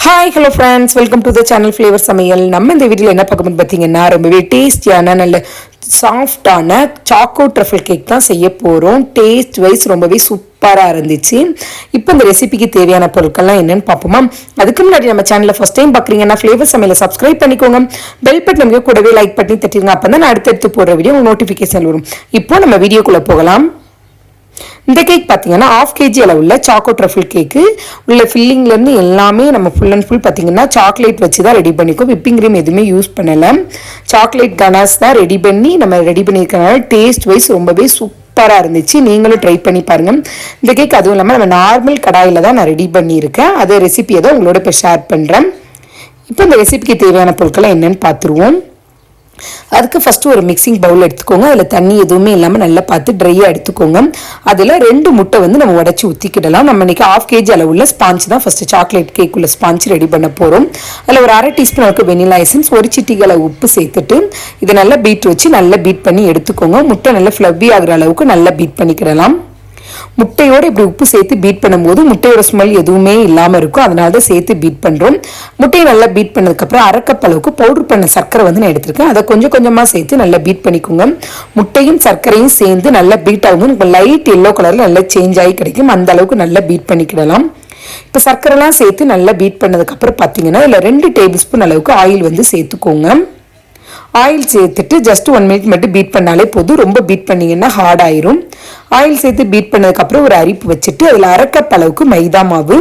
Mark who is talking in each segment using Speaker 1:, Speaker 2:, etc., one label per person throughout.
Speaker 1: Hi, hello friends. Welcome to the channel Flavor Samayal. நம்ம இந்த வீடியோல என்ன பார்க்க போறோம் பாத்தீங்கன்னா ரொம்பவே டேஸ்டியான நல்ல சாஃப்டான சாக்கோ ட்ரஃபிள் கேக் தான் செய்ய போறோம். டேஸ்ட் வைஸ் ரொம்பவே சூப்பரா இருந்துச்சு. இப்போ இந்த ரெசிபிக்கு தேவையான பொருட்கள்லாம் என்னன்னு பார்ப்போமா? அதுக்கு முன்னாடி நம்ம சேனலை ஃபர்ஸ்ட் டைம் பார்க்குறீங்கன்னா ஃப்ளேவர் சமையலை சப்ஸ்கிரைப் பண்ணிக்கோங்க. பெல் பட்டன் நமக்கு கூடவே லைக் பண்ணி தட்டிடுங்க. அப்போ தான் நான் அடுத்தடுத்து போடுற வீடியோ உங்களுக்கு நோட்டிஃபிகேஷன் வரும். இப்போ நம்ம வீடியோக்குள்ளே போகலாம். இந்த கேக் பார்த்தீங்கன்னா 1/2 kg அளவுள்ள சாக்கோ ட்ரஃபிள் கேக்கு உள்ள ஃபில்லிங்லேருந்து எல்லாமே நம்ம ஃபுல் அண்ட் ஃபுல் பார்த்தீங்கன்னா சாக்லேட் வச்சு தான் ரெடி பண்ணிக்கோ. விப்பிங் க்ரீம் எதுவுமே யூஸ் பண்ணலை. சாக்லேட் கனாஸ் தான் ரெடி பண்ணியிருக்கனால டேஸ்ட் வைஸ் ரொம்பவே சூப்பராக இருந்துச்சு. நீங்களும் ட்ரை பண்ணி பாருங்கள். இந்த கேக் அதுவும் இல்லாமல் நம்ம நார்மல் கடாயில் தான் நான் ரெடி பண்ணியிருக்கேன். அது ரெசிபியை தான் உங்களோட இப்போ ஷேர் பண்ணுறேன். இப்போ இந்த ரெசிபிக்கு தேவையான பொருட்களை என்னென்னு பார்த்துருவோம். அதுக்கு ஃபஸ்ட்டு ஒரு மிக்சிங் பவுல் எடுத்துக்கோங்க. அதில் தண்ணி எதுவுமே இல்லாமல் நல்லா பார்த்து ட்ரையாக எடுத்துக்கோங்க. அதில் 2 முட்டை நம்ம உடச்சி ஊற்றிக்கிடலாம். நம்ம இன்றைக்கி 1/2 kg அளவுள்ள ஸ்பாஞ்ச் தான் ஃபஸ்ட்டு சாக்லேட் கேக் உள்ள ஸ்பாஞ்ச் ரெடி பண்ண போகிறோம். அதில் ஒரு 1/2 டீஸ்பூன் அளவுக்கு வெனிலா எசன்ஸ், 1 சிட்டிகளை உப்பு சேர்த்துட்டு இதை நல்லா பீட் வச்சு நல்லா பீட் பண்ணி எடுத்துக்கோங்க. முட்டை நல்லா ஃப்ளப்பி ஆகிற அளவுக்கு நல்லா பீட் பண்ணிக்கிடலாம். முட்டையோடு இப்படி உப்பு சேர்த்து பீட் பண்ணும்போது முட்டையோட ஸ்மெல் எதுவுமே இல்லாமல் இருக்கும். அதனால தான் சேர்த்து பீட் பண்ணுறோம். முட்டையை நல்லா பீட் பண்ணதுக்கப்புறம் 1/2 கப் அளவுக்கு பவுடர் பண்ண சர்க்கரை நான் எடுத்திருக்கேன். அதை கொஞ்சம் கொஞ்சமாக சேர்த்து நல்லா பீட் பண்ணிக்கோங்க. முட்டையும் சர்க்கரையும் சேர்ந்து நல்லா பீட் ஆகும். உங்களுக்கு லைட் எல்லோ கலரில் நல்லா சேஞ்ச் ஆகி கிடைக்கும். அந்த அளவுக்கு நல்லா பீட் பண்ணிக்கிடலாம். இப்போ சர்க்கரைலாம் சேர்த்து நல்லா பீட் பண்ணதுக்கப்புறம் பார்த்தீங்கன்னா இதில் 2 டேபிள் ஸ்பூன் அளவுக்கு ஆயில் சேர்த்துக்கோங்க. ஆயில் சேர்த்துட்டு ஜஸ்ட் 1 மினிட் மட்டும் பீட் பண்ணாலே போதும். ரொம்ப பீட் பண்ணிங்கன்னா ஹார்ட் ஆயிரும். ஆயில் சேர்த்து பீட் பண்ணதுக்கப்புறம் ஒரு அரிப்பு வச்சுட்டு அதில் 1/2 கப் அளவுக்கு மைதா மாவு,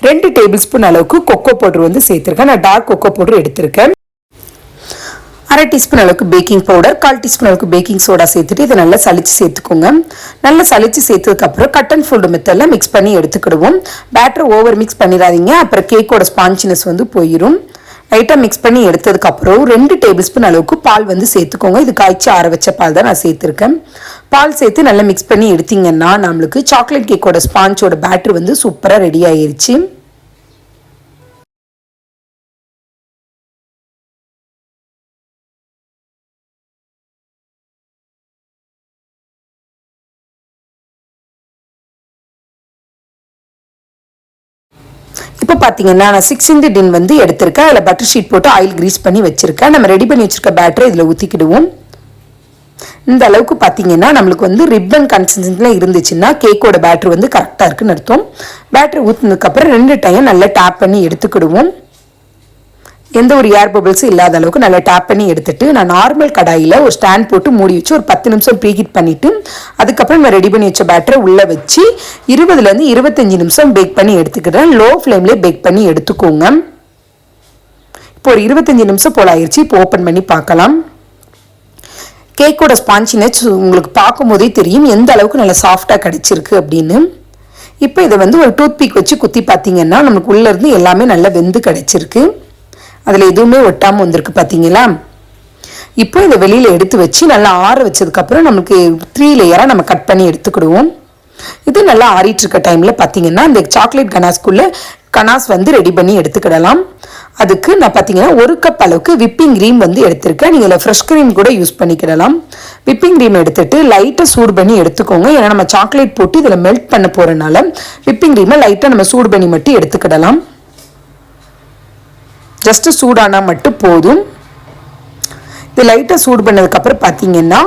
Speaker 1: 2 டேபிள் ஸ்பூன் அளவுக்கு கொக்கோ பவுடர் சேர்த்துருக்கேன். நான் டார்க் கொக்கோ பவுடர் எடுத்திருக்கேன். 1/2 டீஸ்பூன் அளவுக்கு பேக்கிங் பவுடர், 1/4 டீஸ்பூன் அளவுக்கு பேக்கிங் சோடா சேர்த்துட்டு இதை நல்லா சளிச்சு சேர்த்துக்கோங்க. நல்லா சளிச்சு சேர்த்ததுக்கப்புறம் கட் அண்ட் ஃபோல்டு மெத்தடில் மிக்ஸ் பண்ணி எடுத்துக்கிடுவோம். பேட்டர் ஓவர் மிக்ஸ் பண்ணிடாதீங்க, அப்புறம் கேக்கோட ஸ்பான்ச்சினஸ் போயிடும். லைட்டாக மிக்ஸ் பண்ணி எடுத்ததுக்கப்புறம் 2 டேபிள் ஸ்பூன் அளவுக்கு பால் சேர்த்துக்கோங்க. இது காய்ச்சி ஆற வச்ச பால் தான் நான் சேர்த்துருக்கேன். பால் சேர்த்து நல்லா மிக்ஸ் பண்ணி எடுத்தீங்கன்னா நம்மளுக்கு சாக்லேட் கேக்கோட ஸ்பாஞ்சோட பேட்டர் சூப்பராக ரெடி ஆயிருச்சு. இப்போ பார்த்தீங்கன்னா நான் 6 இன்ச் டின் எடுத்திருக்கேன். அதில் பட்டர் ஷீட் போட்டு ஆயில் கிரீஸ் பண்ணி வச்சிருக்கேன். நம்ம ரெடி பண்ணி வச்சிருக்க பேட்டரை இதில் ஊற்றிக்கிடுவோம். இந்த அளவுக்கு பார்த்தீங்கன்னா நம்மளுக்கு ரிப்பன் கன்சிஸ்டன்சியில் இருந்துச்சுன்னா கேக்கோட பேட்டர் கரெக்டாக இருக்குன்னு அர்த்தம். பேட்டர் ஊற்றினதுக்கப்புறம் 2 டைம் நல்லா டேப் பண்ணி எடுத்துக்கிடுவோம். எந்த ஒரு ஏர் பபிள்ஸும் இல்லாத அளவுக்கு நல்லா டேப் பண்ணி எடுத்துட்டு நான் நார்மல் கடாயில் ஒரு ஸ்டாண்ட் போட்டு மூடி வச்சு ஒரு 10 நிமிஷம் ப்ரீஹீட் பண்ணிவிட்டு அதுக்கப்புறம் நான் ரெடி பண்ணி வச்ச பேட்டரை உள்ளே வச்சு 20லேருந்து 25 நிமிஷம் பேக் பண்ணி எடுத்துக்கிறேன். லோ ஃப்ளேம்லேயே பேக் பண்ணி எடுத்துக்கோங்க. இப்போ ஒரு 25 நிமிஷம் போல் ஆயிடுச்சு. இப்போ ஓப்பன் பண்ணி பார்க்கலாம். கேக்கோட ஸ்பான்ச்சினஸ் உங்களுக்கு பார்க்கும் போதே தெரியும் எந்த அளவுக்கு நல்லா சாஃப்டாக கிடச்சிருக்கு அப்படின்னு. இப்போ இதை ஒரு டூத் பீக் வச்சு குத்தி பார்த்தீங்கன்னா நமக்கு உள்ளேருந்து எல்லாமே நல்லா வெந்து கிடச்சிருக்கு. அதில் எதுவுமே ஒட்டாமல் வந்திருக்கு பார்த்தீங்களா? இப்போ இதை வெளியில் எடுத்து வச்சு நல்லா ஆற வச்சதுக்கப்புறம் நமக்கு 3 லேயராக நம்ம கட் பண்ணி எடுத்துக்கிடுவோம். இது நல்லா ஆறிட்டு இருக்க டைமில் பார்த்தீங்கன்னா இந்த சாக்லேட் கனாஸ் ரெடி பண்ணி எடுத்துக்கிடலாம். அதுக்கு நான் பார்த்தீங்கன்னா 1 கப் அளவுக்கு விப்பிங் க்ரீம் எடுத்திருக்கேன். நீங்கள் இதில் ஃப்ரெஷ் க்ரீம் கூட யூஸ் பண்ணிக்கிடலாம். விப்பிங் க்ரீம் எடுத்துட்டு லைட்டாக சூடு பண்ணி எடுத்துக்கோங்க. ஏன்னா நம்ம சாக்லேட் போட்டு இதில் மெல்ட் பண்ண போகிறனால விப்பிங் க்ரீமை லைட்டாக நம்ம சூடு பண்ணி மட்டும் எடுத்துக்கிடலாம். ஜஸ்ட்டு சூடானா மட்டும் போதும். இது லைட்டாக சூடு பண்ணதுக்கப்புறம் பார்த்தீங்கன்னா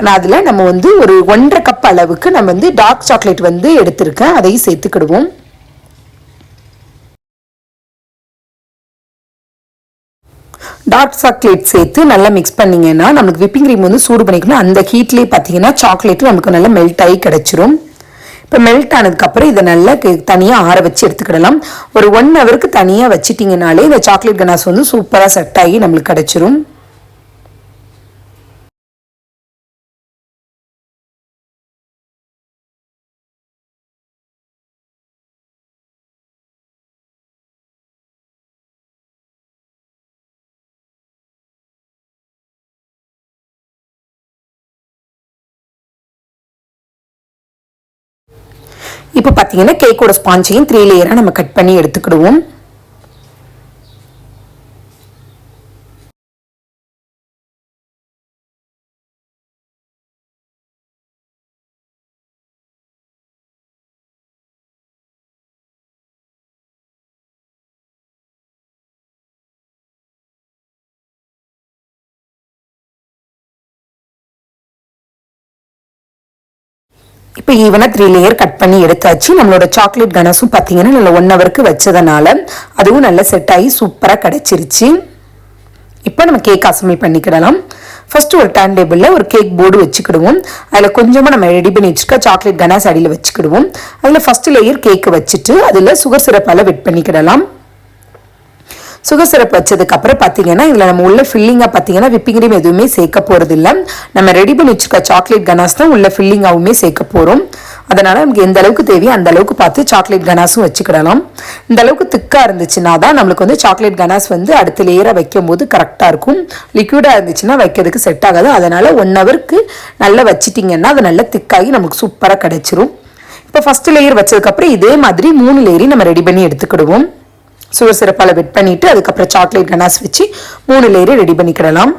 Speaker 1: நான் அதில் நம்ம ஒரு 1.5 கப் அளவுக்கு நம்ம டார்க் சாக்லேட் எடுத்திருக்கேன். அதையும் சேர்த்துக்கிடுவோம். டார்க் சாக்லேட் சேர்த்து நல்லா மிக்ஸ் பண்ணிங்கன்னா நமக்கு விப்பிங் க்ரீம் சூடு பண்ணிக்கணும். அந்த ஹீட்லேயே பார்த்தீங்கன்னா சாக்லேட்டு நமக்கு நல்லா மெல்ட் ஆகி கிடச்சிரும். இப்போ மெல்ட் ஆனதுக்கப்புறம் இதை நல்லா தனியாக ஆற வச்சு எடுத்துக்கிடலாம். ஒரு 1 ஹவருக்கு தனியாக வச்சிட்டிங்கனாலே இந்த சாக்லேட் கனாஸ் சூப்பராக செட் ஆகி நம்மளுக்கு கிடச்சிரும். இப்போ பார்த்தீங்கன்னா கேக்கோட ஸ்பாஞ்சையும் 3 லேயராக நம்ம கட் பண்ணி எடுத்துக்கிடுவோம். இப்போ ஈவனாக 3 லேயர் கட் பண்ணி எடுத்தாச்சு. நம்மளோட சாக்லேட் கனாஸும் பார்த்தீங்கன்னா நல்லா 1 ஹவருக்கு வச்சதுனால அதுவும் நல்லா செட் ஆகி சூப்பராக கிடச்சிருச்சு. இப்போ நம்ம கேக் அசம்பிள் பண்ணிக்கிடலாம். ஃபஸ்ட்டு ஒரு டர்ன் டேபிளில் ஒரு கேக் போர்டு வச்சுக்கிடுவோம். அதில் கொஞ்சமாக நம்ம ரெடி பண்ணி வச்சுக்க சாக்லேட் கனாஸ் அடியில் வச்சுக்கிடுவோம். அதில் ஃபஸ்ட்டு லேயர் கேக்கு வச்சுட்டு அதில் சுகர் சிரப்பால் வெட் பண்ணிக்கிடலாம். சுகர் சிரப் வச்சதுக்கப்புறம் பார்த்தீங்கன்னா இதில் நம்ம உள்ள ஃபில்லிங்காக பார்த்தீங்கன்னா விப்பிங் க்ரீம் எதுவுமே சேர்க்க போகிறது இல்லை. நம்ம ரெடி பண்ணி வச்சுக்க சாக்லேட் கனாஸ் தான் உள்ள ஃபில்லிங்காகவுமே சேர்க்க போகிறோம். அதனால் நமக்கு எந்த அளவுக்கு தேவையோ அந்த அளவுக்கு பார்த்து சாக்லேட் கனாஸும் வச்சுக்கிடலாம். இந்த அளவுக்கு திக்காக இருந்துச்சுன்னா தான் நம்மளுக்கு வந்து சாக்லேட் கனாஸ் வந்து அடுத்த லேயராக வைக்கும் போது கரெக்டாக இருக்கும். லிக்விடாக இருந்துச்சுன்னா வைக்கிறதுக்கு செட் ஆகாது. அதனால் 1 ஹவருக்கு நல்லா வச்சிட்டிங்கன்னா அது நல்லா திக்காகி நமக்கு சூப்பராக கிடச்சிரும். இப்போ ஃபஸ்ட்டு லேயர் வச்சதுக்கப்புறம் இதே மாதிரி 3 லேயரையும் நம்ம ரெடி பண்ணி எடுத்துக்கிடுவோம். சுகர் சிரப்பால் வெட் பண்ணிவிட்டு அதுக்கப்புறம் சாக்லேட் கனாஸ் வச்சு 3 லேயரை ரெடி பண்ணிக்கிடலாம்.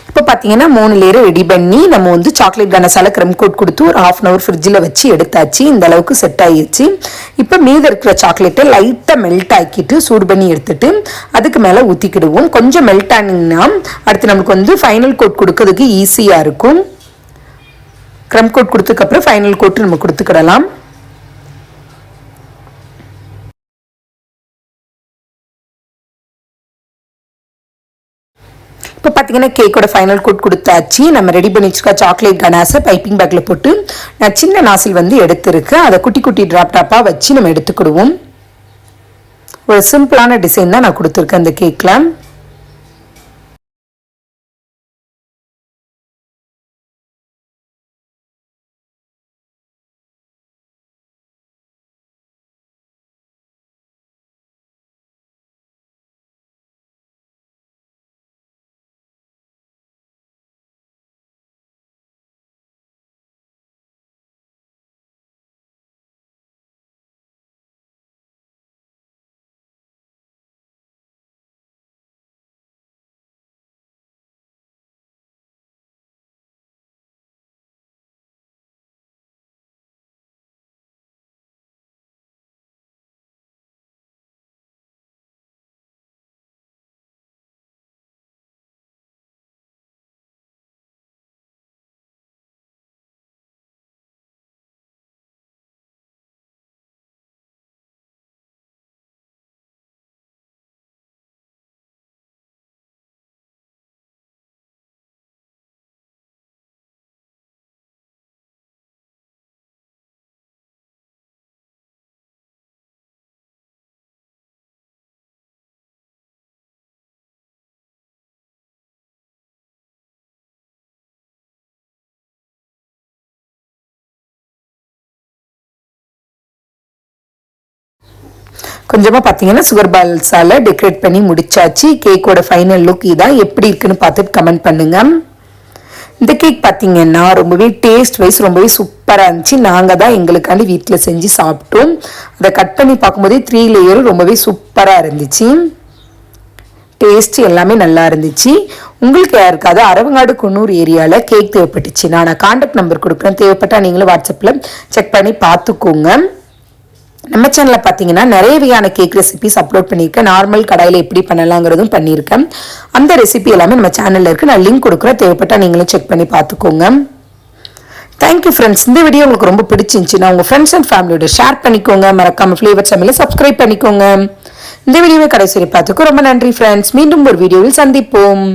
Speaker 1: இப்போ பார்த்தீங்கன்னா 3 லேயரை ரெடி பண்ணி நம்ம வந்து சாக்லேட் கனாஸால் க்ரம் கோட் கொடுத்து ஒரு 1/2 hour ஃப்ரிட்ஜில் வச்சு எடுத்தாச்சு. இந்த அளவுக்கு செட் ஆகிடுச்சு. இப்போ மீதி இருக்கிற சாக்லேட்டை லைட்டாக மெல்ட் ஆக்கிட்டு சூடு பண்ணி எடுத்துட்டு அதுக்கு மேலே ஊற்றிக்கிடுவோம். கொஞ்சம் மெல்ட் ஆனிங்கன்னா அடுத்து நமக்கு வந்து ஃபைனல் கோட் கொடுக்கறதுக்கு ஈஸியாக இருக்கும். க்ரம் கோட் கொடுத்ததுக்கப்புறம் ஃபைனல் கோட் நம்ம கொடுத்துக்கிடலாம். இப்போ பார்த்தீங்கன்னா கேக்கோட ஃபைனல் கோட் கொடுத்தாச்சு. நம்ம ரெடி பண்ணி வச்சுக்க சாக்லேட் கனாஸை பைப்பிங் பேக்கில் போட்டு நான் சின்ன நாசில் வந்து எடுத்துருக்கேன். அதை குட்டி குட்டி ட்ராப்பாக வச்சு நம்ம எடுத்துக்கிடுவோம். ஒரு சிம்பிளான டிசைன் தான் நான் கொடுத்துருக்கேன் இந்த கேக்கில். கொஞ்சமாக பார்த்தீங்கன்னா சுகர் பால்ஸால் டெக்கரேட் பண்ணி முடிச்சாச்சு. கேக்கோட ஃபைனல் லுக் இதான். எப்படி இருக்குன்னு பார்த்துட்டு கமெண்ட் பண்ணுங்கள். இந்த கேக் பார்த்தீங்கன்னா ரொம்பவே டேஸ்ட் வைஸ் ரொம்பவே சூப்பராக இருந்துச்சு. நாங்கள் தான் எங்களுக்காண்டி வீட்டில் செஞ்சு சாப்பிட்டோம். அதை கட் பண்ணி பார்க்கும்போதே 3 லேயரும் ரொம்பவே சூப்பராக இருந்துச்சு. டேஸ்ட் எல்லாமே நல்லா இருந்துச்சு. உங்களுக்கு யாருக்காவது அரவங்காடு குன்னூர் ஏரியாவில் கேக் தேவைப்பட்டுச்சு நான் கான்டாக்ட் நம்பர் கொடுக்குறேன். தேவைப்பட்டால் நீங்களும் வாட்ஸ்அப்பில் செக் பண்ணி பார்த்துக்கோங்க. நம்ம சேனலில் பார்த்தீங்கன்னா நிறைய வகையான கேக் ரெசிபிஸ் அப்லோட் பண்ணியிருக்கேன். நார்மல் கடாயில் எப்படி பண்ணலாங்கிறதும் பண்ணியிருக்கேன். அந்த ரெசிபி எல்லாமே நம்ம சேனலில் இருக்குது. நான் லிங்க் கொடுக்குறேன். தேவைப்பட்டால் நீங்களும் செக் பண்ணி பார்த்துக்கோங்க. Thank you friends. இந்த வீடியோ உங்களுக்கு ரொம்ப பிடிச்சிருந்துச்சுன்னா உங்கள் ஃப்ரெண்ட்ஸ் அண்ட் ஃபேமிலியோட ஷேர் பண்ணிக்கோங்க. மறக்காமல் ஃப்ளேவர் சமையலை சப்ஸ்கிரைப் பண்ணிக்கோங்க. இந்த வீடியோவை கடைசி பார்த்துக்கோ ரொம்ப நன்றி ஃப்ரெண்ட்ஸ். மீண்டும் ஒரு வீடியோவில் சந்திப்போம்.